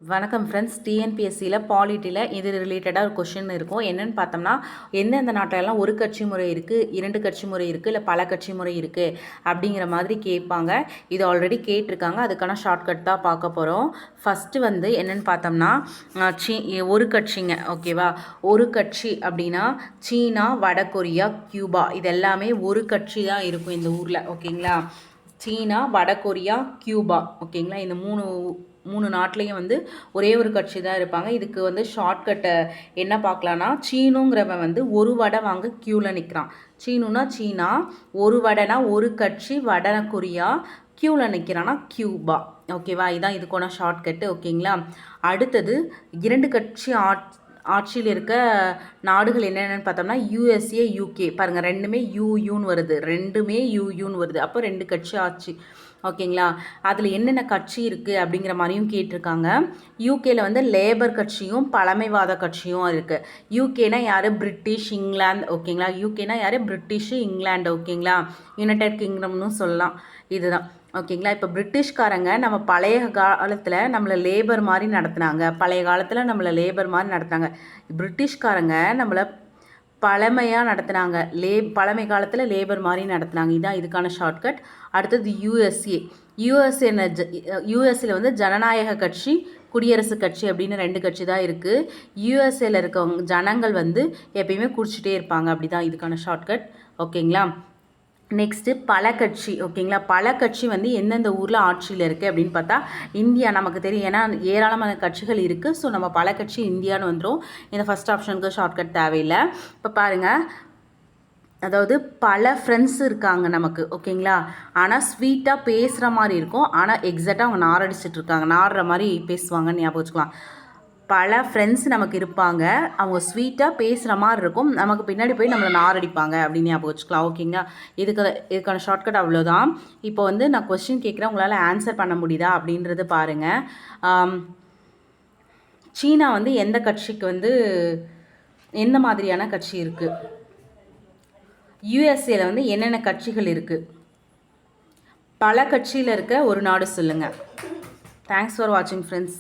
வணக்கம் ஃப்ரெண்ட்ஸ். டிஎன்பிஎஸ்சியில் பாலிட்டியில் இது ரிலேட்டடாக ஒரு கொஷின் இருக்கும். என்னென்னு பார்த்தோம்னா, எந்தெந்த நாட்டிலலாம் ஒரு கட்சி முறை இருக்குது, 2 கட்சி முறை இருக்குது, இல்லை பல கட்சி முறை இருக்குது அப்படிங்கிற மாதிரி கேட்பாங்க. இது ஆல்ரெடி கேட்டிருக்காங்க. அதுக்கான ஷார்ட்கட் தான் பார்க்க போகிறோம். ஃபஸ்ட்டு வந்து என்னென்னு பார்த்தோம்னா, ஒரு கட்சிங்க. ஓகேவா? ஒரு கட்சி அப்படின்னா சீனா, வடகொரியா, கியூபா இது எல்லாமே ஒரு கட்சி தான் இருக்கும் இந்த ஊரில். ஓகேங்களா? சீனா, வடகொரியா, கியூபா. ஓகேங்களா? இந்த மூணு நாட்டிலையும் வந்து ஒரே ஒரு கட்சி தான் இருப்பாங்க. இதுக்கு வந்து ஷார்ட்கட்டை என்ன பார்க்கலான்னா, சீனுங்கிறவன் வந்து ஒரு வடை வாங்க க்யூவில் நிற்கிறான். சீனுனா சீனா, ஒரு வடைனா ஒரு கட்சி, வடகொரியா, க்யூவில் நிற்கிறான்னா கியூபா. ஓகேவா? இதுதான் இதுக்கான ஷார்ட்கட்டு. ஓகேங்களா? அடுத்தது 2 கட்சி ஆட்சியில் இருக்க நாடுகள் என்னென்னு பார்த்தோம்னா, யூஎஸ்ஏ, யூகே. பாருங்கள், ரெண்டுமே யூன்னு வருது. அப்போ 2 கட்சி ஆட்சி. ஓகேங்களா? அதில் என்னென்ன கட்சி இருக்குது அப்படிங்கிற மாதிரியும் கேட்டிருக்காங்க. யூகேல வந்து லேபர் கட்சியும் பழமைவாத கட்சியும் இருக்குது. யூகேனா யார்? பிரிட்டிஷ், இங்கிலாந்து. ஓகேங்களா? யூகேனா யார்? பிரிட்டிஷு, இங்கிலாந்து. ஓகேங்களா? யுனைடெட் கிங்டம்னு சொல்லலாம். இதுதான். ஓகேங்களா? இப்போ பிரிட்டிஷ்காரங்க நம்ம பழைய காலத்தில் நம்மளை லேபர் மாதிரி நடத்துனாங்க. பிரிட்டிஷ்காரங்க நம்மளை பழமையாக நடத்துனாங்க. பழமை காலத்தில் லேபர் மாதிரி நடத்துனாங்க. இதுதான் இதுக்கான ஷார்ட்கட். அடுத்தது யூஎஸ்ஏல வந்து ஜனநாயக கட்சி, குடியரசு கட்சி அப்படின்னு 2 கட்சி தான் இருக்குது. யூஎஸ்ஏல இருக்கவங்க ஜனங்கள் வந்து எப்பயுமே குடிச்சிட்டே இருப்பாங்க. அப்படி தான் இதுக்கான ஷார்ட்கட். ஓகேங்களா? நெக்ஸ்ட்டு பல கட்சி. ஓகேங்களா? பல கட்சி வந்து எந்தெந்த ஊரில் ஆட்சியில் இருக்குது அப்படின்னு பார்த்தா, இந்தியா நமக்கு தெரியும். ஏன்னா ஏராளமான கட்சிகள் இருக்குது. ஸோ நம்ம பல கட்சி இந்தியான்னு வந்துடும். இந்த ஃபஸ்ட் ஆப்ஷனுக்கு ஷார்ட்கட் தேவையில்லை. இப்போ பாருங்கள், அதாவது பல ஃப்ரெண்ட்ஸ் இருக்காங்க நமக்கு. ஓகேங்களா? ஆனால் ஸ்வீட்டாக பேசுகிற மாதிரி இருக்கும். ஆனால் எக்ஸாக்டாக அவங்க நாரடிச்சிட்டு இருக்காங்க. நாடுற மாதிரி பேசுவாங்கன்னு ஞாபகம் வச்சுக்கலாம். பல ஃப்ரெண்ட்ஸ் நமக்கு இருப்பாங்க. அவங்க ஸ்வீட்டாக பேசுகிற மாதிரி இருக்கும். நமக்கு பின்னாடி போய் நம்மளை நாரடிப்பாங்க அப்படின்னு ஞாபகம் வச்சுக்கலாம். ஓகேங்களா? இதுக்கான ஷார்ட்கட் அவ்வளோதான். இப்போ வந்து நான் கொஸ்டின் கேட்குறேன், உங்களால் ஆன்சர் பண்ண முடியுதா அப்படின்றது பாருங்கள். சீனா வந்து எந்த கட்சிக்கு வந்து எந்த மாதிரியான கட்சி இருக்குது? யூஎஸ்ஏல வந்து என்னென்ன கட்சிகள் இருக்குது? பல கட்சியில் இருக்க ஒரு நாடு சொல்லுங்கள். தேங்க்ஸ் ஃபார் வாட்சிங் ஃப்ரெண்ட்ஸ்.